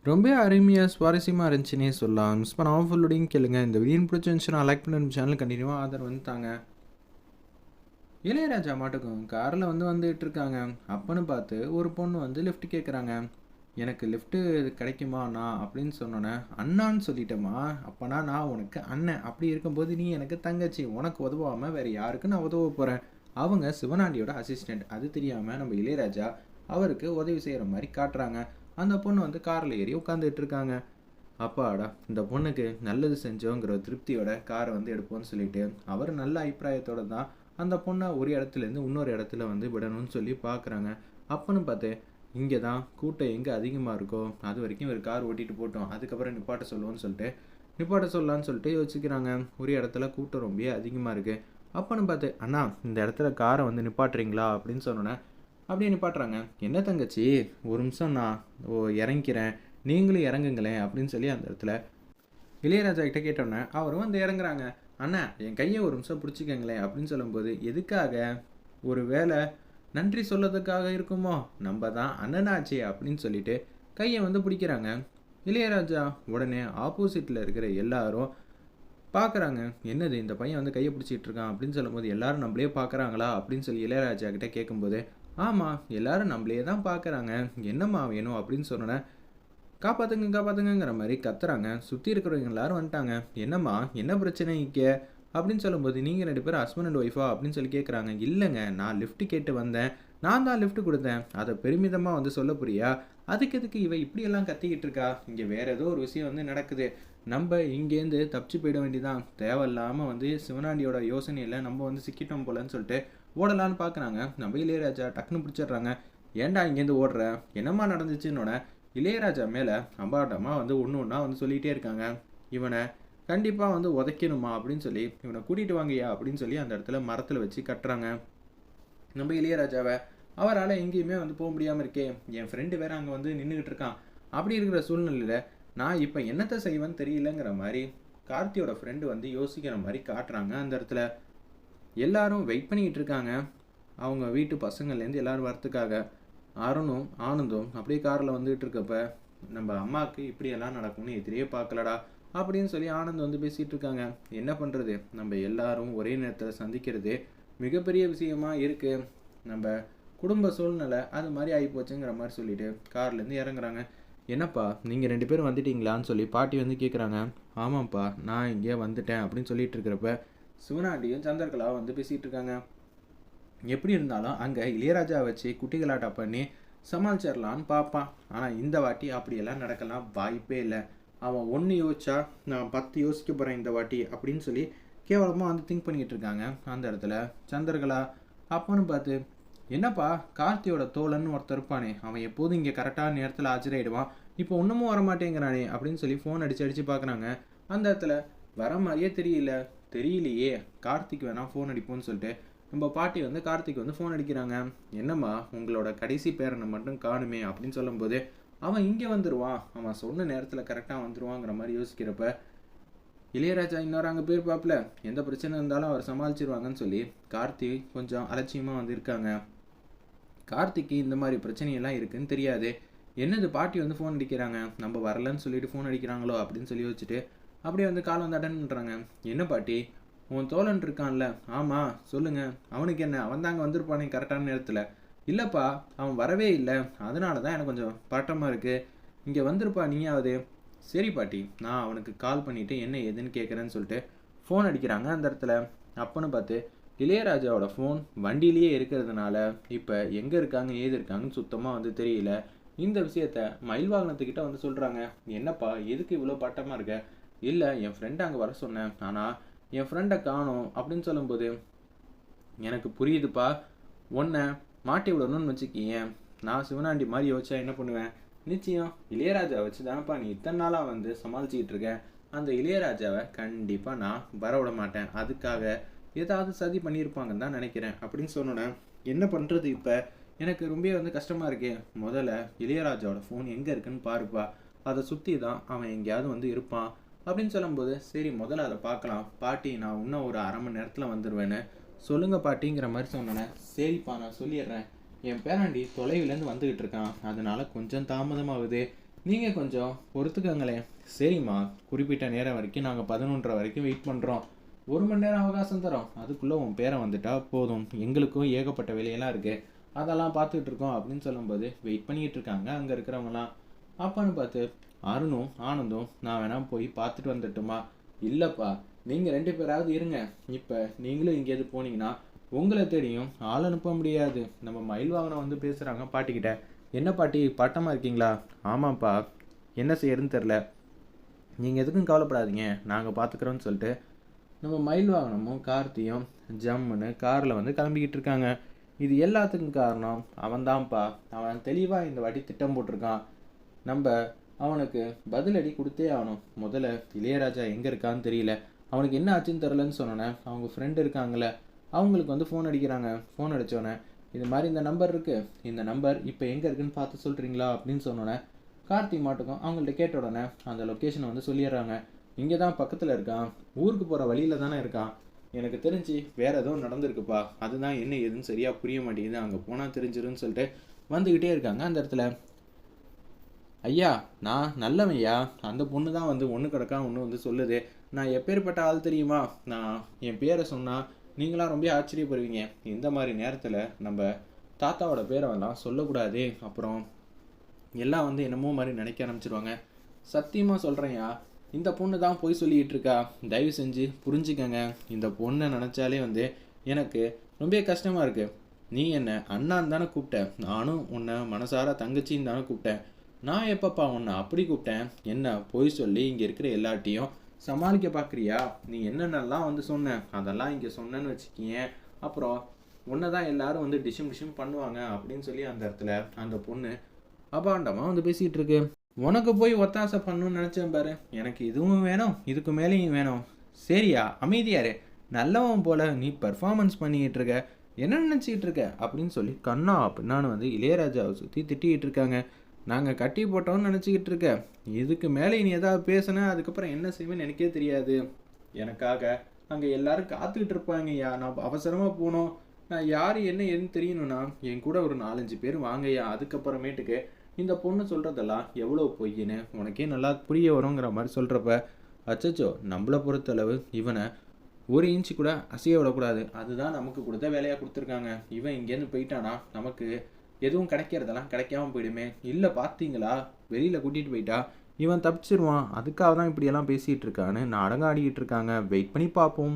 ரொம்ப அருமையா, சுவாரஸ்யமா இருந்துச்சுன்னே சொல்லலாம். மிஸ் பண்ணாம ஃபுல்லோடையும் கேளுங்க. இந்த வீடியோ பிடிச்சிருந்துச்சுன்னா லைக் பண்ணி நம்ம சேனல் கண்டினியூவா ஆதரவு வந்து தாங்க. இளையராஜா மாட்டுக்கும் காரில் வந்துட்டு இருக்காங்க. அப்பன்னு பார்த்து ஒரு பொண்ணு வந்து லிஃப்ட் கேட்குறாங்க. எனக்கு லிஃப்ட்டு கிடைக்குமா அண்ணா அப்படின்னு சொன்னோன்னே, அண்ணான்னு சொல்லிட்டேம்மா. அப்பனா நான் உனக்கு அண்ணன். அப்படி இருக்கும்போது நீ எனக்கு தங்கச்சி. உனக்கு உதவாமல் வேறு யாருக்கு நான் உதவ போகிறேன். அவங்க சிவனாண்டியோட அசிஸ்டண்ட். அது தெரியாமல் நம்ம இளையராஜா அவருக்கு உதவி செய்கிற மாதிரி காட்டுறாங்க. அந்த பொண்ணு வந்து காரில் ஏறி உட்காந்துட்டு இருக்காங்க. அப்பாடா! இந்த பொண்ணுக்கு நல்லது செஞ்சோங்கிற திருப்தியோட காரை வந்து எடுப்போம்னு சொல்லிட்டு, அவர் நல்ல அபிப்பிராயத்தோட தான் அந்த பொண்ணை ஒரு இடத்துலேருந்து இன்னொரு இடத்துல வந்து விடணும்னு சொல்லி பார்க்குறாங்க. அப்பன்னு பார்த்து, இங்கே தான் கூட்டம் எங்கே அதிகமாக இருக்கோ அது வரைக்கும் ஒரு கார் ஓட்டிகிட்டு போட்டோம். அதுக்கப்புறம் நிப்பாட்ட சொல்லுவோன்னு சொல்லிட்டு நிப்பாட்ட சொல்லலான்னு சொல்லிட்டு யோசிக்கிறாங்க. ஒரு இடத்துல கூட்டம் ரொம்ப அதிகமாக இருக்குது. அப்பன்னு பார்த்து, அண்ணா இந்த இடத்துல காரை வந்து நிப்பாட்டுறீங்களா அப்படின்னு சொன்னோன்னே, அப்படியே நிப்பாட்டுறாங்க. என்ன தங்கச்சி, ஒரு நிமிஷம் நான் இறங்கிக்கிறேன், நீங்களும் இறங்குங்களேன் அப்படின்னு சொல்லி அந்த இடத்துல இளையராஜா கிட்ட கேட்டோன்னே அவரும் வந்து இறங்குறாங்க. அண்ணா என் கையை ஒரு நிமிஷம் பிடிச்சிக்கங்களேன் அப்படின்னு சொல்லும்போது, எதுக்காக? ஒரு வேளை நன்றி சொல்லதுக்காக இருக்குமோ, நம்ம தான் அண்ணனாச்சே அப்படின்னு சொல்லிட்டு கையை வந்து பிடிக்கிறாங்க இளையராஜா. உடனே ஆப்போசிட்டில் இருக்கிற எல்லாரும் பார்க்குறாங்க. என்னது இந்த பையன் வந்து கையை பிடிச்சிட்டு இருக்கான் அப்படின்னு சொல்லும்போது, எல்லாரும் நம்மளே பார்க்குறாங்களா அப்படின்னு சொல்லி இளையராஜா கிட்ட கேட்கும்போது, ஆமாம் எல்லாரும் நம்மளே தான் பார்க்குறாங்க, என்னம்மா வேணும் அப்படின்னு சொன்னோன்னே, காப்பாற்றுங்க காப்பாற்றுங்கிற மாதிரி கத்துறாங்க. சுற்றி இருக்கிறவங்க எல்லாரும் வந்துட்டாங்க. என்னம்மா என்ன பிரச்சனை இங்கே அப்படின்னு சொல்லும்போது, நீங்கள் 2 பேரும் ஹஸ்பண்ட் அண்ட் ஒய்ஃபா அப்படின்னு சொல்லி கேட்குறாங்க. இல்லைங்க, நான் லிஃப்ட் கேட்டு வந்தேன், நான் தான் லிஃப்ட் கொடுத்தேன், அதை பெருமிதமாக வந்து சொல்ல புரியா? அதுக்கு எதுக்கு இவ இப்படியெல்லாம் கத்திக்கிட்டு இருக்கா? இங்கே வேறு ஏதோ ஒரு விஷயம் வந்து நடக்குது. நம்ம இங்கேருந்து தப்பிச்சு போயிட வேண்டியதான். தேவையில்லாமல் வந்து சிவனாண்டியோட யோசனையில் நம்ம வந்து சிக்கிட்டோம் போலன்னு சொல்லிட்டு ஓடலான்னு பார்க்குறாங்க. நம்ம இளையராஜா டக்குன்னு பிடிச்சிடுறாங்க. ஏன்டா இங்கேருந்து ஓடுற? என்னம்மா நடந்துச்சுன்னொன்னே இளையராஜா மேலே அபாண்டமாக வந்து ஒன்று ஒன்றா வந்து சொல்லிகிட்டே இருக்காங்க. இவனை கண்டிப்பாக வந்து உதைக்கணுமா அப்படின்னு சொல்லி, இவனை கூட்டிகிட்டு வாங்கய்யா அப்படின்னு சொல்லி அந்த இடத்துல மரத்தில் வச்சு கட்டுறாங்க நம்ம இளையராஜாவை. அவரால் எங்கேயுமே வந்து போக முடியாமல் இருக்கே, என் ஃப்ரெண்டு வேற அங்கே வந்து நின்றுக்கிட்டு இருக்கான். அப்படி இருக்கிற சூழ்நிலையில் நான் இப்போ என்னத்தை செய்வேன்னு தெரியலங்கிற மாதிரி கார்த்தியோட ஃப்ரெண்டு வந்து யோசிக்கிற மாதிரி காட்டுறாங்க அந்த இடத்துல. எல்லாரும் வெயிட் பண்ணிக்கிட்டு இருக்காங்க அவங்க வீட்டு பசங்கள்லேருந்து எல்லாரும் வரத்துக்காக. அருணும் ஆனந்தும் அப்படியே காரில் வந்துகிட்டு இருக்கப்ப, நம்ம அம்மாவுக்கு இப்படியெல்லாம் நடக்கும்னு எதிரியே பார்க்கலடா அப்படின்னு சொல்லி ஆனந்த் வந்து பேசிகிட்டு இருக்காங்க. என்ன பண்ணுறது, நம்ம எல்லாரும் ஒரே நேரத்தில் சந்திக்கிறது மிகப்பெரிய விஷயமா இருக்குது. நம்ம குடும்ப சூழ்நிலை அது மாதிரி ஆகிப்போச்சுங்கிற மாதிரி சொல்லிட்டு கார்லேருந்து இறங்குறாங்க. என்னப்பா நீங்கள் 2 பேரும் வந்துட்டீங்களான்னு சொல்லி பாட்டி வந்து கேட்குறாங்க. ஆமாம்ப்பா நான் இங்கே வந்துட்டேன் அப்படின்னு சொல்லிட்டு இருக்கிறப்ப, சிவனாண்டியும் சந்திரகலா வந்து பேசிகிட்டு இருக்காங்க. எப்படி இருந்தாலும் அங்கே இளையராஜா வச்சு குட்டிகளாட்டா பண்ணி சமாளிச்சிடலான்னு பார்ப்பான். ஆனால் இந்த வாட்டி அப்படியெல்லாம் நடக்கலாம் வாய்ப்பே இல்லை. அவன் ஒன்று யோசிச்சா நான் 10 யோசிக்க போகிறேன் இந்த வாட்டி அப்படின்னு சொல்லி கேவலமாக வந்து திங்க் பண்ணிக்கிட்டு இருக்காங்க அந்த இடத்துல சந்திரகலா. அப்போன்னு பார்த்து, என்னப்பா கார்த்தியோட தோழன்னு ஒருத்தர் இருப்பானே, அவன் எப்போதும் இங்கே கரெக்டான நேரத்தில் ஆஜராயிடுவான், இப்போ ஒன்றுமும் வரமாட்டேங்கிறானே அப்படின்னு சொல்லி ஃபோன் அடித்து பார்க்குறாங்க. அந்த இடத்துல வர மாதிரியே தெரியலையே, கார்த்திக் வேணால் ஃபோன் அடிப்போன்னு சொல்லிட்டு நம்ம பாட்டி வந்து கார்த்திக் வந்து ஃபோன் அடிக்கிறாங்க. என்னம்மா உங்களோட கடைசி பேரனை மட்டும் காணுமே அப்படின்னு சொல்லும்போது, அவன் இங்கே வந்துடுவான், அவன் சொன்ன நேரத்தில் கரெக்டாக வந்துடுவாங்கிற மாதிரி யோசிக்கிறப்ப, இளையராஜா இன்னொரு அங்கே போயிருப்பாப்புல, எந்த பிரச்சனை இருந்தாலும் அவர் சமாளிச்சிருவாங்கன்னு சொல்லி கார்த்திக் கொஞ்சம் அலட்சியமாக வந்து இருக்காங்க. கார்த்திக்கு இந்த மாதிரி பிரச்சனையெல்லாம் இருக்குன்னு தெரியாது. என்னது பாட்டி வந்து ஃபோன் அடிக்கிறாங்க, நம்ம வரலன்னு சொல்லிட்டு ஃபோன் அடிக்கிறாங்களோ அப்படின்னு சொல்லி யோசிச்சுட்டு அப்படியே வந்து கால் வந்து அட்டன் பண்ணுறாங்க. என்ன பாட்டி, உன் தோழன் இருக்கான்ல? ஆமாம் சொல்லுங்க, அவனுக்கு என்ன, அவன் தாங்க வந்திருப்பானே கரெக்டான நேரத்தில். இல்லைப்பா அவன் வரவே இல்லை, அதனால தான் எனக்கு கொஞ்சம் பட்டமாக இருக்குது, இங்கே வந்திருப்பா நீயாவது. சரி பாட்டி, நான் அவனுக்கு கால் பண்ணிவிட்டு என்ன ஏதுன்னு கேட்குறேன்னு சொல்லிட்டு ஃபோன் அடிக்கிறாங்க அந்த இடத்துல. அப்போன்னு பார்த்து இளையராஜாவோட ஃபோன் வண்டியிலேயே இருக்கிறதுனால இப்போ எங்கே இருக்காங்க ஏது இருக்காங்கன்னு சுத்தமாக வந்து தெரியல. இந்த விஷயத்த மயில் வாகனத்துக்கிட்ட வந்து சொல்கிறாங்க. என்னப்பா எதுக்கு இவ்வளோ பட்டமாக இருக்க? இல்லை என் ஃப்ரெண்டை அங்கே வர சொன்னேன், ஆனால் என் ஃப்ரெண்டை காணோம் அப்படின்னு சொல்லும்போது, எனக்கு புரியுதுப்பா, ஒன்றை மாட்டி விடணும்னு வச்சுக்கிங்க, நான் சிவனாண்டி மாதிரி யோசிச்சா என்ன பண்ணுவேன்? நிச்சயம் இளையராஜா வச்சு தானப்பா நீ இத்தனை நாளாக வந்து சமாளிச்சிக்கிட்டு இருக்கேன். அந்த இளையராஜாவை கண்டிப்பாக நான் வர விட மாட்டேன், அதுக்காக ஏதாவது சதி பண்ணியிருப்பாங்கன்னு தான் நினைக்கிறேன் அப்படின்னு சொன்னோன்னே, என்ன பண்ணுறது இப்போ, எனக்கு ரொம்ப வந்து கஷ்டமாக இருக்கே. முதல்ல இளையராஜாவோட ஃபோன் எங்கே இருக்குன்னு பாருப்பா, அதை சுற்றி தான் அவன் எங்கேயாவது வந்து இருப்பான் அப்படின்னு சொல்லும்போது, சரி முதல்ல அதை பார்க்கலாம் பாட்டி, நான் இன்னும் ஒரு அரை மணி நேரத்தில் வந்துடுவேன்னு சொல்லுங்கள் பாட்டிங்கிற மாதிரி சொன்னேன். சரிப்பா நான் சொல்லிடுறேன், என் பேராண்டி தொலைவிலேருந்து வந்துக்கிட்டு இருக்கான், அதனால கொஞ்சம் தாமதமாகுது, நீங்கள் கொஞ்சம் பொறுத்துக்கங்களேன். சரிம்மா, குறிப்பிட்ட நேரம் வரைக்கும் நாங்கள் 11:30 வரைக்கும் வெயிட் பண்ணுறோம். 1 மணி நேரம் அவகாசம் தரோம். அதுக்குள்ளே உன் பேரை வந்துட்டா போதும். எங்களுக்கும் ஏகப்பட்ட வேலையெல்லாம் இருக்குது, அதெல்லாம் பார்த்துட்டு இருக்கோம் அப்படின்னு சொல்லும்போது வெயிட் பண்ணிக்கிட்டு இருக்காங்க அங்கே இருக்கிறவங்களாம். அப்பான்னு பார்த்து அருணும் ஆனந்தும், நான் வேணா போய் பார்த்துட்டு வந்துட்டுமா? இல்லைப்பா, நீங்கள் 2 பேராவது இருங்க. இப்போ நீங்களும் எங்கேயாவது போனீங்கன்னா உங்களை தெரியும் ஆள் அனுப்ப முடியாது. நம்ம மயில் வாகனம் வந்து பேசுகிறாங்க பாட்டிக்கிட்ட. என்ன பாட்டி, பட்டமாக இருக்கீங்களா? ஆமாப்பா, என்ன செய்யறதுன்னு தெரில. நீங்கள் எதுக்கும் கவலைப்படாதீங்க, நாங்கள் பார்த்துக்குறோன்னு சொல்லிட்டு நம்ம மயில் வாகனமும் கார்த்தியும் ஜம்முன்னு காரில் வந்து கிளம்பிக்கிட்டு இருக்காங்க. இது எல்லாத்துக்கும் காரணம் அவன்தான்ப்பா. அவன் தெளிவாக இந்த வாட்டி திட்டம் போட்டிருக்கான். நம்ம அவனுக்கு பதிலடி கொடுத்தே ஆகணும். முதல்ல இளையராஜா எங்கே இருக்கான்னு தெரியல, அவனுக்கு என்ன ஆச்சுன்னு தெரிலன்னு சொன்னோன்னே அவங்க ஃப்ரெண்டு இருக்காங்களே அவங்களுக்கு வந்து ஃபோன் அடிக்கிறாங்க. ஃபோன் அடித்தோடனே இது மாதிரி இந்த நம்பர் இருக்குது, இந்த நம்பர் இப்போ எங்கே இருக்குன்னு பார்த்து சொல்கிறீங்களா அப்படின்னு சொன்னோன்னே கார்த்திக் மாட்டுக்கும் அவங்கள்ட்ட கேட்ட உடனே அந்த லொக்கேஷனை வந்து சொல்லிடுறாங்க. இங்கே தான் பக்கத்தில் இருக்கான், ஊருக்கு போகிற வழியில் தானே இருக்கான். எனக்கு தெரிஞ்சு வேறு எதுவும் நடந்திருக்குப்பா, அதுதான் என்ன ஏதுன்னு சரியாக புரிய மாட்டேங்குது, அங்கே போனால் தெரிஞ்சிருன்னு சொல்லிட்டு வந்துக்கிட்டே இருக்காங்க அந்த இடத்துல. ஐயா, நான் நல்லவையா, அந்த பொண்ணு தான் வந்து ஒன்று கிடக்கா ஒன்று வந்து சொல்லுது. நான் எப்பேற்பட்ட ஆள் தெரியுமா? நான் என் பேரை சொன்னால் நீங்களாம் ரொம்ப ஆச்சரியப்படுவீங்க. இந்த மாதிரி நேரத்தில் நம்ம தாத்தாவோட பேரை எல்லாம் சொல்லக்கூடாது, அப்புறம் எல்லாம் வந்து என்னமோ மாதிரி நினைக்க ஆரம்பிச்சிருவாங்க. சத்தியமாக சொல்கிறேன்யா, இந்த பொண்ணு தான் போய் சொல்லிகிட்டு இருக்கா. தயவு செஞ்சு புரிஞ்சுக்கங்க. இந்த பொண்ணை நினச்சாலே வந்து எனக்கு ரொம்ப கஷ்டமாக இருக்குது. நீ என்ன அண்ணான்னு தானே கூப்பிட்ட, நானும் உன்னை மனசார தங்கச்சின்னு தானே கூப்பிட்டேன். நான் எப்பப்பா உன்னை அப்படி கூப்பிட்டேன்? என்ன போய் சொல்லி இங்கே இருக்கிற எல்லாட்டையும் சமாளிக்க பார்க்குறியா? நீ என்னென்னலாம் வந்து சொன்ன அதெல்லாம் இங்கே சொன்னேன்னு வச்சுக்கிங்க, அப்புறம் உன்னை தான் எல்லாரும் வந்து டிஷம் பண்ணுவாங்க அப்படின்னு சொல்லி அந்த இடத்துல அந்த பொண்ணு அபாண்டமாக வந்து பேசிகிட்டு இருக்கு. உனக்கு போய் ஒத்தாசை பண்ணணும்னு நினச்சேன் பாரு, எனக்கு இதுவும் வேணும் இதுக்கு மேலேயும் வேணும். சரியா, அமைதியாரு, நல்லவன் போல நீ பர்ஃபார்மன்ஸ் பண்ணிக்கிட்டு இருக்க, என்ன நினச்சிக்கிட்டு இருக்க அப்படின்னு சொல்லி கண்ணா அப்படின்னான்னு வந்து இளையராஜாவை சுற்றி திட்டிக்கிட்டு இருக்காங்க. நாங்கள் கட்டி போட்டோம்னு நினச்சிக்கிட்டு இருக்க, இதுக்கு மேலே நீ எதாவது பேசுனா அதுக்கப்புறம் என்ன செய்வேன்னு எனக்கே தெரியாது. எனக்காக அங்கே எல்லாரும் காத்துக்கிட்டு இருப்பாங்கய்யா. நான் அவசரமாக போனோம், நான் யார் என்ன ஏதுன்னு தெரியணும்னா என் கூட ஒரு 4-5 பேர் வாங்கய்யா. அதுக்கப்புறமேட்டுக்கு இந்த பொண்ணு சொல்கிறதெல்லாம் எவ்வளோ பொய்ன்னு உனக்கே நல்லா புரிய வருங்கிற மாதிரி சொல்கிறப்ப, அச்சச்சோ, நம்மளை பொறுத்தளவு இவனை 1 இன்ச்சு கூட அசைய விடக்கூடாது, அதுதான் நமக்கு கொடுத்த வேலையாக கொடுத்துருக்காங்க. இவன் இங்கேருந்து போயிட்டானா நமக்கு எதுவும் கிடைக்கிறதெல்லாம் கிடைக்காம போயிடுமே. இல்லை பார்த்தீங்களா, வெளியில் கூட்டிகிட்டு போயிட்டா இவன் தப்பிச்சிருவான், அதுக்காக தான் இப்படியெல்லாம் பேசிகிட்டு இருக்கான்னு நாடகம் ஆடிக்கிட்டு இருக்காங்க. வெயிட் பண்ணி பார்ப்போம்.